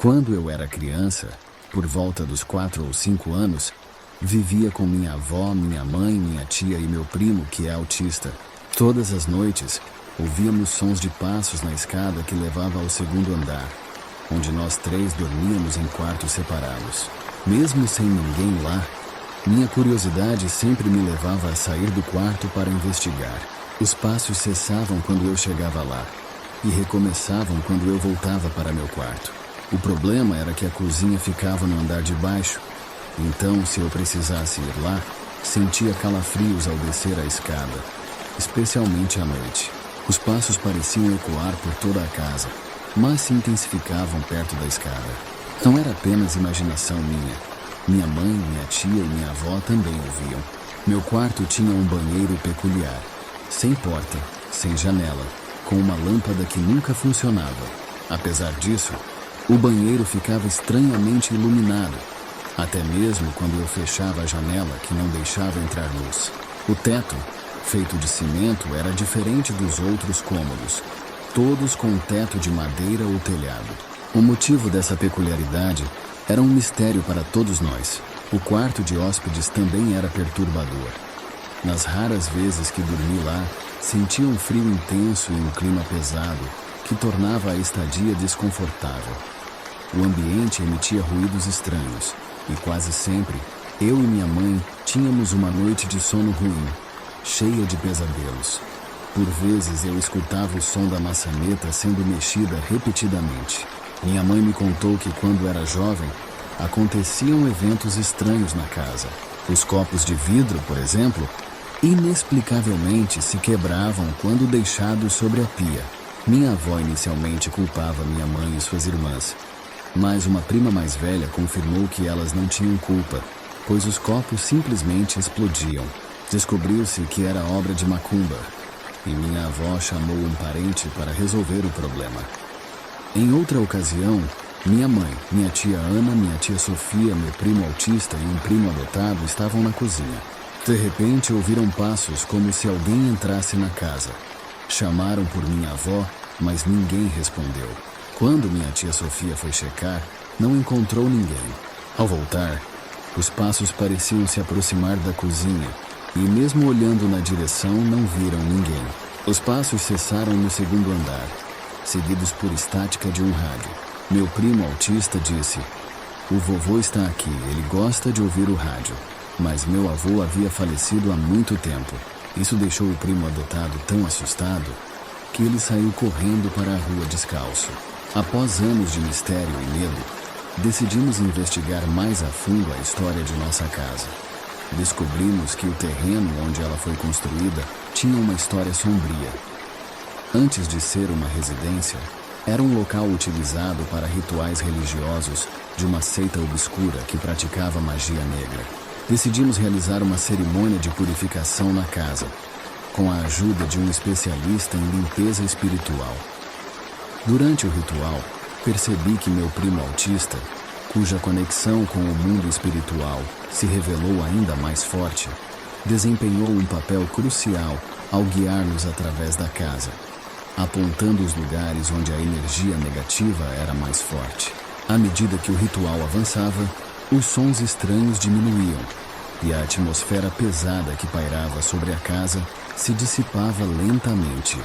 Quando eu era criança, por volta dos 4 ou 5 anos, vivia com minha avó, minha mãe, minha tia e meu primo, que é autista. Todas as noites, ouvíamos sons de passos na escada que levava ao segundo andar, onde nós três dormíamos em quartos separados. Mesmo sem ninguém lá, minha curiosidade sempre me levava a sair do quarto para investigar. Os passos cessavam quando eu chegava lá e recomeçavam quando eu voltava para meu quarto. O problema era que a cozinha ficava no andar de baixo, então se eu precisasse ir lá, sentia calafrios ao descer a escada, especialmente à noite. Os passos pareciam ecoar por toda a casa, mas se intensificavam perto da escada. Não era apenas imaginação minha. Minha mãe, minha tia e minha avó também ouviam. Meu quarto tinha um banheiro peculiar, sem porta, sem janela, com uma lâmpada que nunca funcionava. Apesar disso, o banheiro ficava estranhamente iluminado, até mesmo quando eu fechava a janela que não deixava entrar luz. O teto, feito de cimento, era diferente dos outros cômodos, todos com teto de madeira ou telhado. O motivo dessa peculiaridade era um mistério para todos nós. O quarto de hóspedes também era perturbador. Nas raras vezes que dormi lá, sentia um frio intenso e um clima pesado que tornava a estadia desconfortável. O ambiente emitia ruídos estranhos e quase sempre eu e minha mãe tínhamos uma noite de sono ruim, cheia de pesadelos. Por vezes eu escutava o som da maçaneta sendo mexida repetidamente. Minha mãe me contou que quando era jovem, aconteciam eventos estranhos na casa. Os copos de vidro, por exemplo, inexplicavelmente se quebravam quando deixados sobre a pia. Minha avó inicialmente culpava minha mãe e suas irmãs, mas uma prima mais velha confirmou que elas não tinham culpa, pois os copos simplesmente explodiam. Descobriu-se que era obra de macumba, e minha avó chamou um parente para resolver o problema. Em outra ocasião, minha mãe, minha tia Ana, minha tia Sofia, meu primo autista e um primo adotado estavam na cozinha. De repente ouviram passos como se alguém entrasse na casa. Chamaram por minha avó, mas ninguém respondeu. Quando minha tia Sofia foi checar, não encontrou ninguém. Ao voltar, os passos pareciam se aproximar da cozinha e, mesmo olhando na direção, não viram ninguém. Os passos cessaram no segundo andar, seguidos por estática de um rádio. Meu primo autista disse: "O vovô está aqui, ele gosta de ouvir o rádio." Mas meu avô havia falecido há muito tempo. Isso deixou o primo adotado tão assustado que ele saiu correndo para a rua descalço. Após anos de mistério e medo, decidimos investigar mais a fundo a história de nossa casa. Descobrimos que o terreno onde ela foi construída tinha uma história sombria. Antes de ser uma residência, era um local utilizado para rituais religiosos de uma seita obscura que praticava magia negra. Decidimos realizar uma cerimônia de purificação na casa, com a ajuda de um especialista em limpeza espiritual. Durante o ritual, percebi que meu primo autista, cuja conexão com o mundo espiritual se revelou ainda mais forte, desempenhou um papel crucial ao guiar-nos através da casa, apontando os lugares onde a energia negativa era mais forte. À medida que o ritual avançava, os sons estranhos diminuíam e a atmosfera pesada que pairava sobre a casa se dissipava lentamente.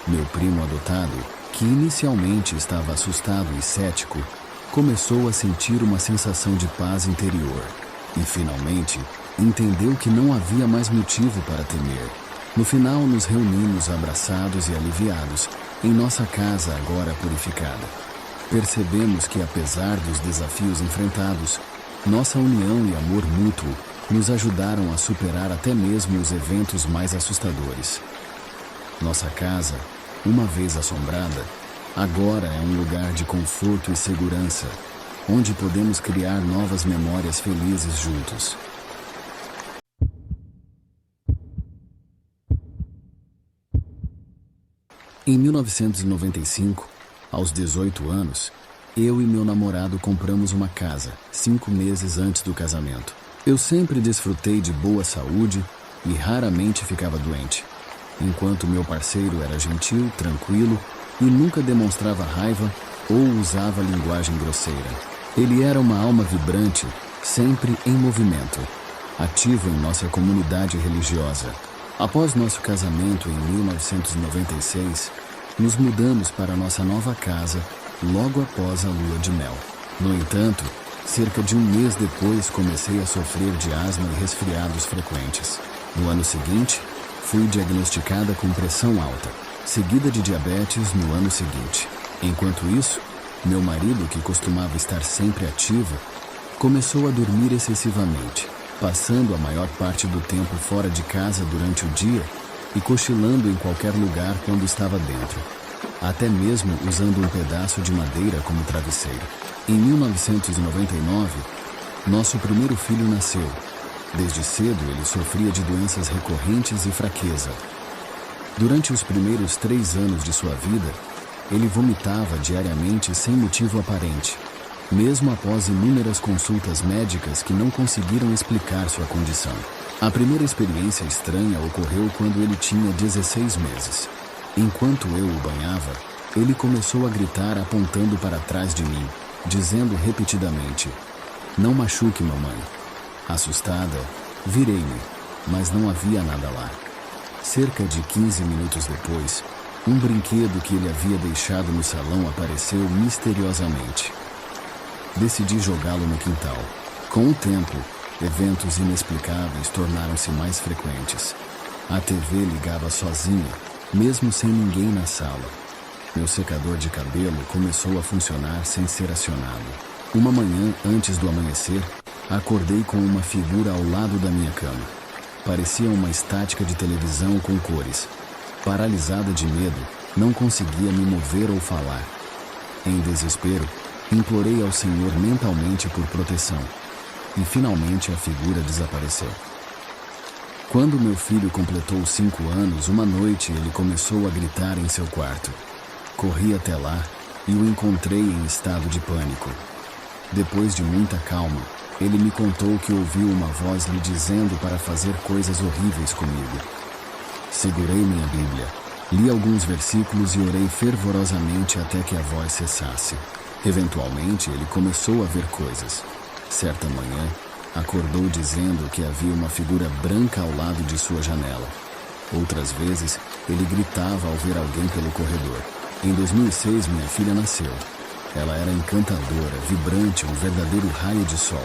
Meu primo adotado, que inicialmente estava assustado e cético, começou a sentir uma sensação de paz interior e, finalmente, entendeu que não havia mais motivo para temer. No final, nos reunimos abraçados e aliviados em nossa casa agora purificada. Percebemos que, apesar dos desafios enfrentados, nossa união e amor mútuo nos ajudaram a superar até mesmo os eventos mais assustadores. Nossa casa, uma vez assombrada, agora é um lugar de conforto e segurança, onde podemos criar novas memórias felizes juntos. Em 1995, aos 18 anos, eu e meu namorado compramos uma casa, 5 meses antes do casamento. Eu sempre desfrutei de boa saúde e raramente ficava doente, enquanto meu parceiro era gentil, tranquilo e nunca demonstrava raiva ou usava linguagem grosseira. Ele era uma alma vibrante, sempre em movimento, ativo em nossa comunidade religiosa. Após nosso casamento em 1996, nos mudamos para nossa nova casa logo após a lua de mel. No entanto, cerca de um mês depois comecei a sofrer de asma e resfriados frequentes. No ano seguinte, fui diagnosticada com pressão alta, seguida de diabetes no ano seguinte. Enquanto isso, meu marido, que costumava estar sempre ativo, começou a dormir excessivamente, passando a maior parte do tempo fora de casa durante o dia e cochilando em qualquer lugar quando estava dentro, até mesmo usando um pedaço de madeira como travesseiro. Em 1999, nosso primeiro filho nasceu. Desde cedo ele sofria de doenças recorrentes e fraqueza. Durante os primeiros 3 anos de sua vida, ele vomitava diariamente sem motivo aparente, mesmo após inúmeras consultas médicas que não conseguiram explicar sua condição. A primeira experiência estranha ocorreu quando ele tinha 16 meses. Enquanto eu o banhava, ele começou a gritar apontando para trás de mim, dizendo repetidamente: "Não machuque, mamãe." Assustada, virei-me, mas não havia nada lá. Cerca de 15 minutos depois, um brinquedo que ele havia deixado no salão apareceu misteriosamente. Decidi jogá-lo no quintal. Com o tempo, eventos inexplicáveis tornaram-se mais frequentes. A TV ligava sozinha, mesmo sem ninguém na sala. Meu secador de cabelo começou a funcionar sem ser acionado. Uma manhã, antes do amanhecer, acordei com uma figura ao lado da minha cama. Parecia uma estática de televisão com cores. Paralisada de medo, não conseguia me mover ou falar. Em desespero, implorei ao Senhor mentalmente por proteção. E finalmente a figura desapareceu. Quando meu filho completou 5 anos, uma noite ele começou a gritar em seu quarto. Corri até lá e o encontrei em estado de pânico. Depois de muita calma, ele me contou que ouviu uma voz lhe dizendo para fazer coisas horríveis comigo. Segurei minha Bíblia, li alguns versículos e orei fervorosamente até que a voz cessasse. Eventualmente, ele começou a ver coisas. Certa manhã, acordou dizendo que havia uma figura branca ao lado de sua janela. Outras vezes, ele gritava ao ver alguém pelo corredor. Em 2006, minha filha nasceu. Ela era encantadora, vibrante, um verdadeiro raio de sol.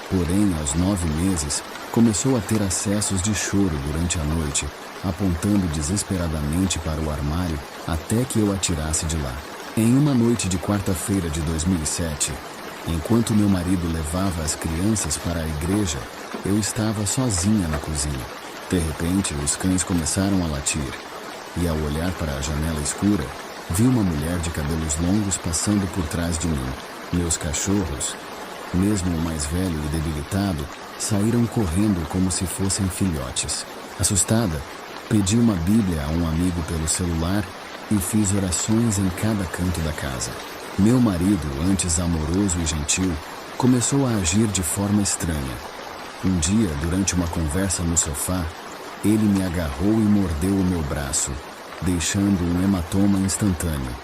Porém, aos 9 meses, começou a ter acessos de choro durante a noite, apontando desesperadamente para o armário até que eu a tirasse de lá. Em uma noite de quarta-feira de 2007, enquanto meu marido levava as crianças para a igreja, eu estava sozinha na cozinha. De repente, os cães começaram a latir, e ao olhar para a janela escura, vi uma mulher de cabelos longos passando por trás de mim. Meus cachorros, mesmo o mais velho e debilitado, saíram correndo como se fossem filhotes. Assustada, pedi uma Bíblia a um amigo pelo celular e fiz orações em cada canto da casa. Meu marido, antes amoroso e gentil, começou a agir de forma estranha. Um dia, durante uma conversa no sofá, ele me agarrou e mordeu o meu braço, deixando um hematoma instantâneo.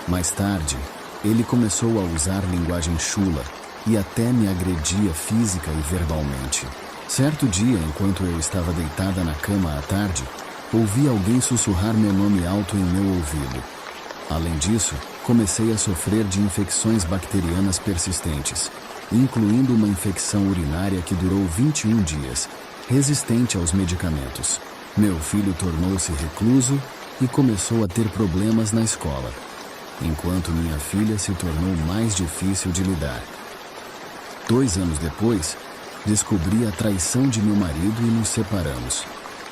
Mais tarde, ele começou a usar linguagem chula e até me agredia física e verbalmente. Certo dia, enquanto eu estava deitada na cama à tarde, ouvi alguém sussurrar meu nome alto em meu ouvido. Além disso, comecei a sofrer de infecções bacterianas persistentes, incluindo uma infecção urinária que durou 21 dias, resistente aos medicamentos. Meu filho tornou-se recluso e começou a ter problemas na escola, enquanto minha filha se tornou mais difícil de lidar. 2 anos depois, descobri a traição de meu marido e nos separamos.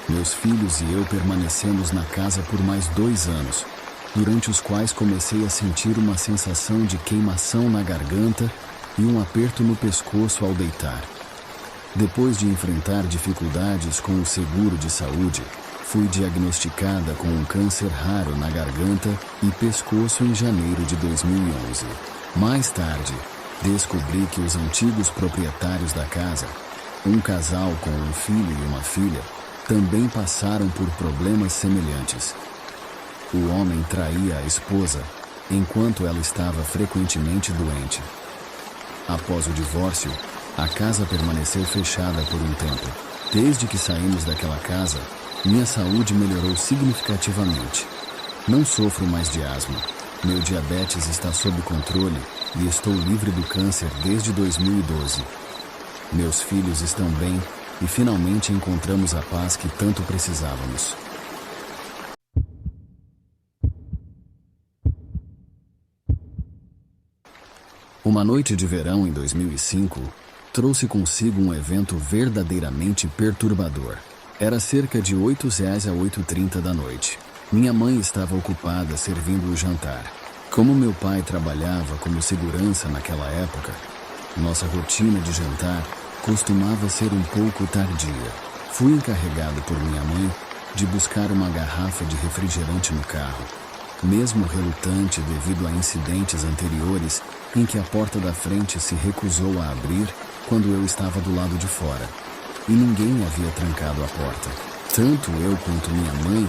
Meus filhos e eu permanecemos na casa por mais 2 anos, durante os quais comecei a sentir uma sensação de queimação na garganta e um aperto no pescoço ao deitar. Depois de enfrentar dificuldades com o seguro de saúde, fui diagnosticada com um câncer raro na garganta e pescoço em janeiro de 2011. Mais tarde, descobri que os antigos proprietários da casa, um casal com um filho e uma filha, também passaram por problemas semelhantes. O homem traía a esposa enquanto ela estava frequentemente doente. Após o divórcio, a casa permaneceu fechada por um tempo. Desde que saímos daquela casa, minha saúde melhorou significativamente. Não sofro mais de asma. Meu diabetes está sob controle e estou livre do câncer desde 2012. Meus filhos estão bem e finalmente encontramos a paz que tanto precisávamos. Uma noite de verão em 2005 trouxe consigo um evento verdadeiramente perturbador. Era cerca de 8h a 8h30 da noite. Minha mãe estava ocupada servindo o jantar. Como meu pai trabalhava como segurança naquela época, nossa rotina de jantar costumava ser um pouco tardia. Fui encarregado por minha mãe de buscar uma garrafa de refrigerante no carro, mesmo relutante devido a incidentes anteriores em que a porta da frente se recusou a abrir quando eu estava do lado de fora, e ninguém havia trancado a porta. Tanto eu quanto minha mãe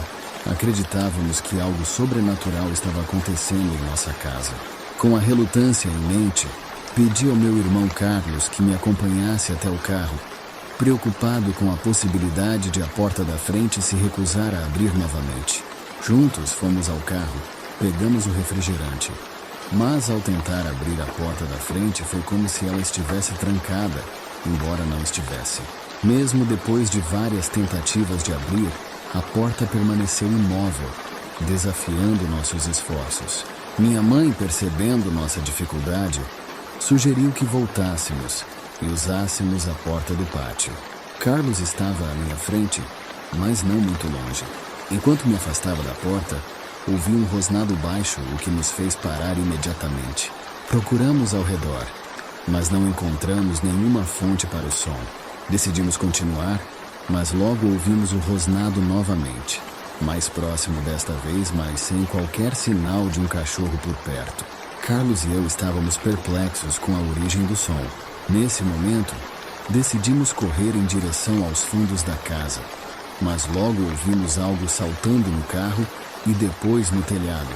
acreditávamos que algo sobrenatural estava acontecendo em nossa casa. Com a relutância em mente, pedi ao meu irmão Carlos que me acompanhasse até o carro, preocupado com a possibilidade de a porta da frente se recusar a abrir novamente. Juntos fomos ao carro, pegamos o refrigerante. Mas ao tentar abrir a porta da frente foi como se ela estivesse trancada, embora não estivesse. Mesmo depois de várias tentativas de abrir, a porta permaneceu imóvel, desafiando nossos esforços. Minha mãe, percebendo nossa dificuldade, sugeriu que voltássemos e usássemos a porta do pátio. Carlos estava à minha frente, mas não muito longe. Enquanto me afastava da porta, ouvi um rosnado baixo, o que nos fez parar imediatamente. Procuramos ao redor, mas não encontramos nenhuma fonte para o som. Decidimos continuar, mas logo ouvimos o rosnado novamente, mais próximo desta vez, mas sem qualquer sinal de um cachorro por perto. Carlos e eu estávamos perplexos com a origem do som. Nesse momento, decidimos correr em direção aos fundos da casa, mas logo ouvimos algo saltando no carro e depois no telhado,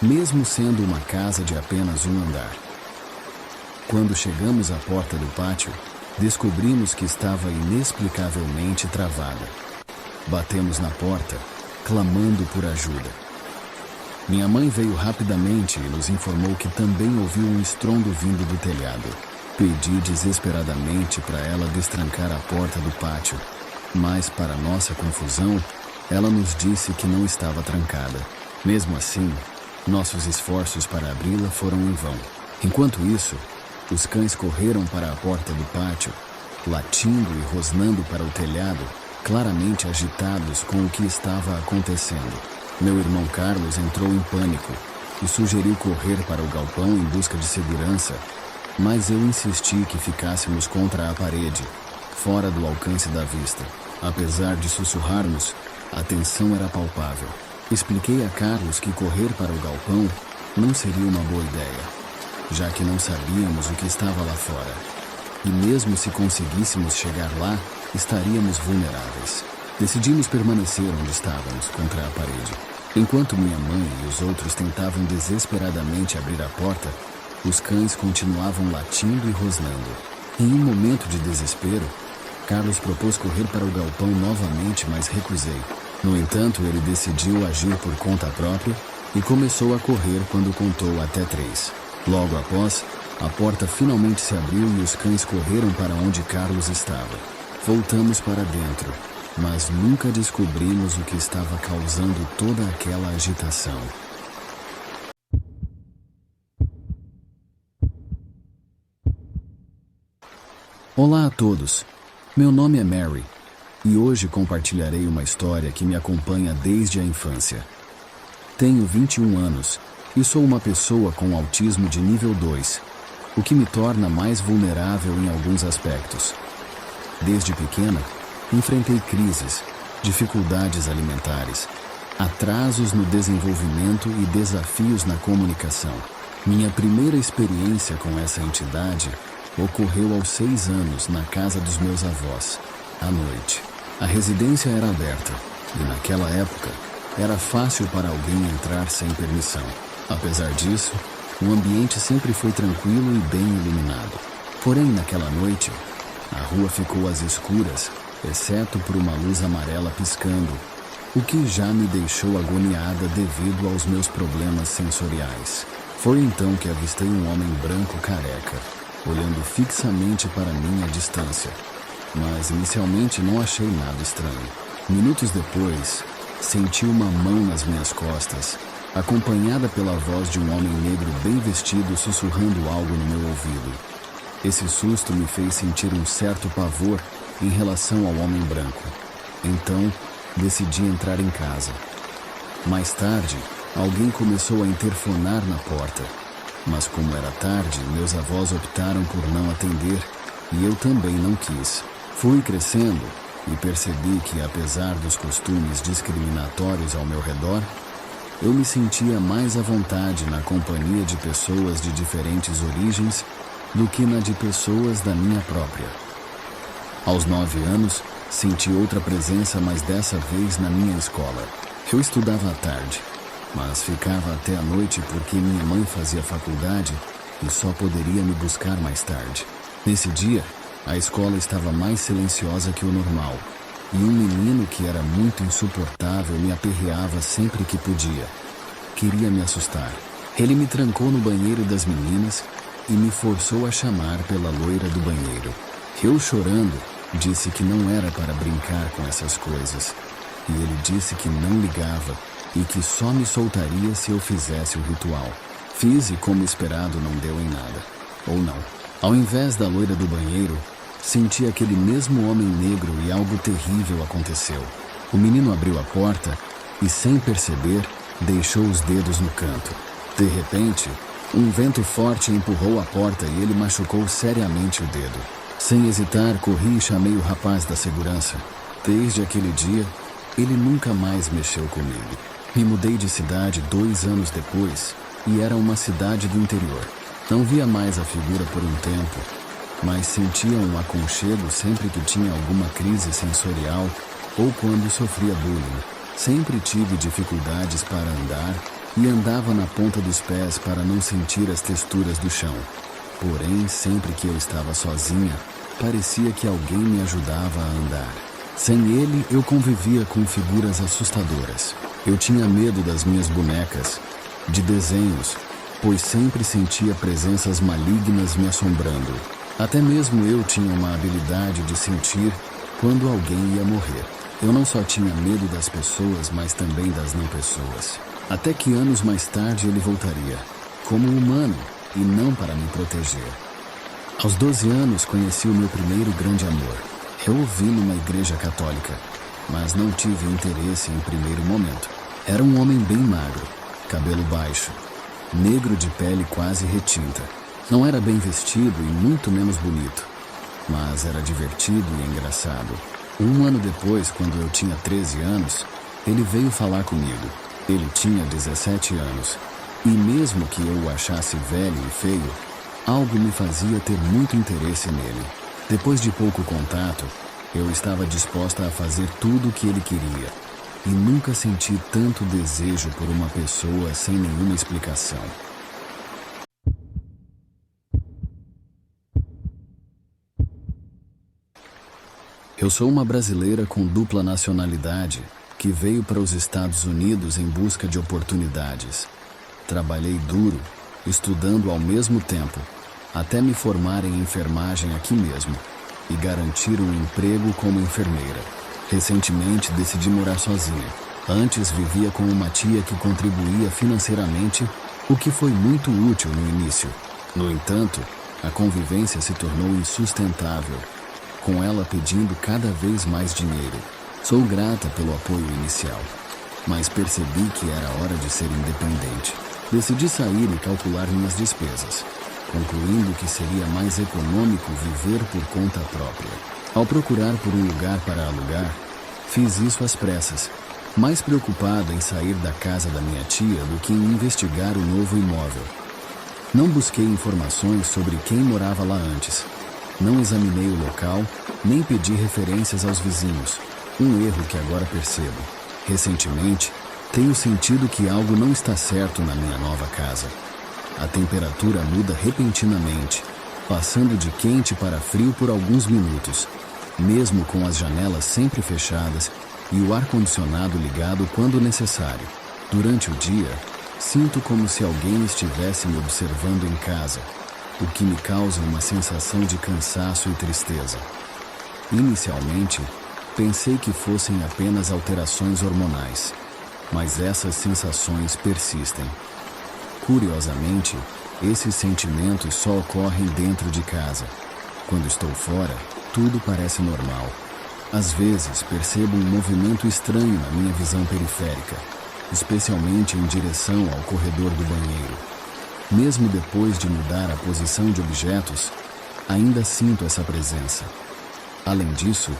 mesmo sendo uma casa de apenas um andar. Quando chegamos à porta do pátio, descobrimos que estava inexplicavelmente travada. Batemos na porta, clamando por ajuda. Minha mãe veio rapidamente e nos informou que também ouviu um estrondo vindo do telhado. Pedi desesperadamente para ela destrancar a porta do pátio, mas, para nossa confusão, ela nos disse que não estava trancada. Mesmo assim, nossos esforços para abri-la foram em vão. Enquanto isso, os cães correram para a porta do pátio, latindo e rosnando para o telhado, claramente agitados com o que estava acontecendo. Meu irmão Carlos entrou em pânico e sugeriu correr para o galpão em busca de segurança, mas eu insisti que ficássemos contra a parede, fora do alcance da vista. Apesar de sussurrarmos, a tensão era palpável. Expliquei a Carlos que correr para o galpão não seria uma boa ideia, já que não sabíamos o que estava lá fora. E mesmo se conseguíssemos chegar lá, estaríamos vulneráveis. Decidimos permanecer onde estávamos, contra a parede. Enquanto minha mãe e os outros tentavam desesperadamente abrir a porta, os cães continuavam latindo e rosnando. Em um momento de desespero, Carlos propôs correr para o galpão novamente, mas recusei. No entanto, ele decidiu agir por conta própria e começou a correr quando contou até 3. Logo após, a porta finalmente se abriu e os cães correram para onde Carlos estava. Voltamos para dentro, mas nunca descobrimos o que estava causando toda aquela agitação. Olá a todos, meu nome é Mary e hoje compartilharei uma história que me acompanha desde a infância. Tenho 21 anos e sou uma pessoa com autismo de nível 2, o que me torna mais vulnerável em alguns aspectos. Desde pequena, enfrentei crises, dificuldades alimentares, atrasos no desenvolvimento e desafios na comunicação. Minha primeira experiência com essa entidade ocorreu aos 6 anos na casa dos meus avós, à noite. A residência era aberta e, naquela época, era fácil para alguém entrar sem permissão. Apesar disso, o ambiente sempre foi tranquilo e bem iluminado. Porém, naquela noite, a rua ficou às escuras, exceto por uma luz amarela piscando, o que já me deixou agoniada devido aos meus problemas sensoriais. Foi então que avistei um homem branco careca, olhando fixamente para mim à distância. Mas inicialmente não achei nada estranho. Minutos depois, senti uma mão nas minhas costas, acompanhada pela voz de um homem negro bem vestido sussurrando algo no meu ouvido. Esse susto me fez sentir um certo pavor em relação ao homem branco. Então, decidi entrar em casa. Mais tarde, alguém começou a interfonar na porta, mas como era tarde, meus avós optaram por não atender e eu também não quis. Fui crescendo e percebi que, apesar dos costumes discriminatórios ao meu redor, eu me sentia mais à vontade na companhia de pessoas de diferentes origens do que na de pessoas da minha própria. Aos 9 anos, senti outra presença, mas dessa vez na minha escola. Eu estudava à tarde, mas ficava até a noite porque minha mãe fazia faculdade e só poderia me buscar mais tarde. Nesse dia, a escola estava mais silenciosa que o normal, e um menino que era muito insuportável me aperreava sempre que podia. Queria me assustar. Ele me trancou no banheiro das meninas e me forçou a chamar pela loira do banheiro. Eu, chorando, disse que não era para brincar com essas coisas, e ele disse que não ligava e que só me soltaria se eu fizesse o ritual. Fiz e, como esperado, não deu em nada. Ou não. Ao invés da loira do banheiro, senti aquele mesmo homem negro e algo terrível aconteceu. O menino abriu a porta e, sem perceber, deixou os dedos no canto. De repente, um vento forte empurrou a porta e ele machucou seriamente o dedo. Sem hesitar, corri e chamei o rapaz da segurança. Desde aquele dia, ele nunca mais mexeu comigo. Me mudei de cidade 2 anos depois e era uma cidade do interior. Não via mais a figura por um tempo, mas sentia um aconchego sempre que tinha alguma crise sensorial ou quando sofria bullying. Sempre tive dificuldades para andar e andava na ponta dos pés para não sentir as texturas do chão. Porém, sempre que eu estava sozinha, parecia que alguém me ajudava a andar. Sem ele, eu convivia com figuras assustadoras. Eu tinha medo das minhas bonecas, de desenhos, pois sempre sentia presenças malignas me assombrando. Até mesmo eu tinha uma habilidade de sentir quando alguém ia morrer. Eu não só tinha medo das pessoas, mas também das não pessoas. Até que anos mais tarde ele voltaria, como humano e não para me proteger. Aos 12 anos conheci o meu primeiro grande amor. Eu o vi numa igreja católica, mas não tive interesse em primeiro momento. Era um homem bem magro, cabelo baixo, negro de pele quase retinta. Não era bem vestido e muito menos bonito, mas era divertido e engraçado. 1 ano depois, quando eu tinha 13 anos, ele veio falar comigo. Ele tinha 17 anos, e mesmo que eu o achasse velho e feio, algo me fazia ter muito interesse nele. Depois de pouco contato, eu estava disposta a fazer tudo o que ele queria, e nunca senti tanto desejo por uma pessoa sem nenhuma explicação. Eu sou uma brasileira com dupla nacionalidade que veio para os Estados Unidos em busca de oportunidades. Trabalhei duro, estudando ao mesmo tempo, até me formar em enfermagem aqui mesmo e garantir um emprego como enfermeira. Recentemente decidi morar sozinha. Antes vivia com uma tia que contribuía financeiramente, o que foi muito útil no início. No entanto, a convivência se tornou insustentável, com ela pedindo cada vez mais dinheiro. Sou grata pelo apoio inicial, mas percebi que era hora de ser independente. Decidi sair e calcular minhas despesas, concluindo que seria mais econômico viver por conta própria. Ao procurar por um lugar para alugar, fiz isso às pressas, mais preocupada em sair da casa da minha tia do que em investigar o novo imóvel. Não busquei informações sobre quem morava lá antes. Não examinei o local, nem pedi referências aos vizinhos. Um erro que agora percebo. Recentemente, Tenho sentido que algo não está certo na minha nova casa. A temperatura muda repentinamente, passando de quente para frio por alguns minutos, mesmo com as janelas sempre fechadas e o ar-condicionado ligado quando necessário. Durante o dia, sinto como se alguém estivesse me observando em casa, o que me causa uma sensação de cansaço e tristeza. Inicialmente, pensei que fossem apenas alterações hormonais, mas essas sensações persistem. Curiosamente, esses sentimentos só ocorrem dentro de casa. Quando estou fora, tudo parece normal. Às vezes, percebo um movimento estranho na minha visão periférica, especialmente em direção ao corredor do banheiro. Mesmo depois de mudar a posição de objetos, ainda sinto essa presença. Além disso,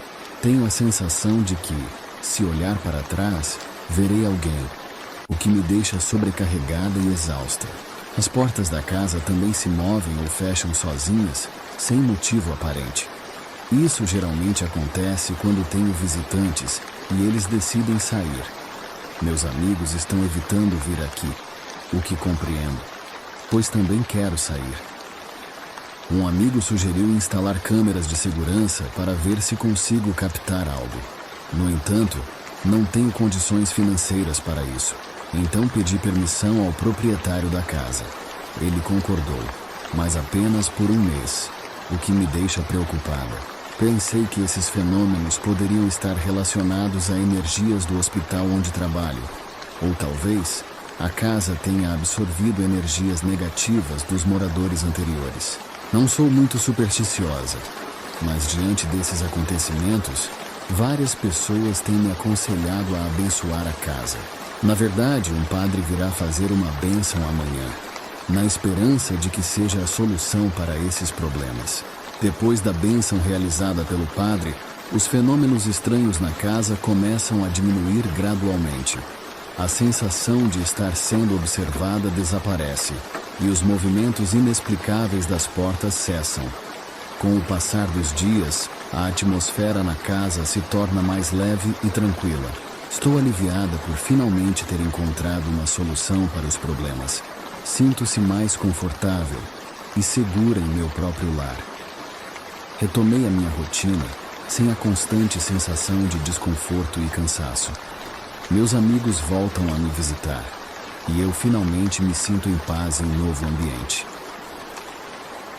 tenho a sensação de que, se olhar para trás, verei alguém, o que me deixa sobrecarregada e exausta. As portas da casa também se movem ou fecham sozinhas, sem motivo aparente. Isso geralmente acontece quando tenho visitantes e eles decidem sair. Meus amigos estão evitando vir aqui, o que compreendo, pois também quero sair. Um amigo sugeriu instalar câmeras de segurança para ver se consigo captar algo. No entanto, não tenho condições financeiras para isso, então pedi permissão ao proprietário da casa. Ele concordou, mas apenas por um mês, o que me deixa preocupada. Pensei que esses fenômenos poderiam estar relacionados a energias do hospital onde trabalho, ou talvez a casa tenha absorvido energias negativas dos moradores anteriores. Não sou muito supersticiosa, mas diante desses acontecimentos, várias pessoas têm me aconselhado a abençoar a casa. Na verdade, um padre virá fazer uma bênção amanhã, na esperança de que seja a solução para esses problemas. Depois da bênção realizada pelo padre, os fenômenos estranhos na casa começam a diminuir gradualmente. A sensação de estar sendo observada desaparece, e os movimentos inexplicáveis das portas cessam. Com o passar dos dias, a atmosfera na casa se torna mais leve e tranquila. Estou aliviada por finalmente ter encontrado uma solução para os problemas. Sinto-se mais confortável e segura em meu próprio lar. Retomei a minha rotina, sem a constante sensação de desconforto e cansaço. Meus amigos voltam a me visitar, e eu finalmente me sinto em paz em um novo ambiente.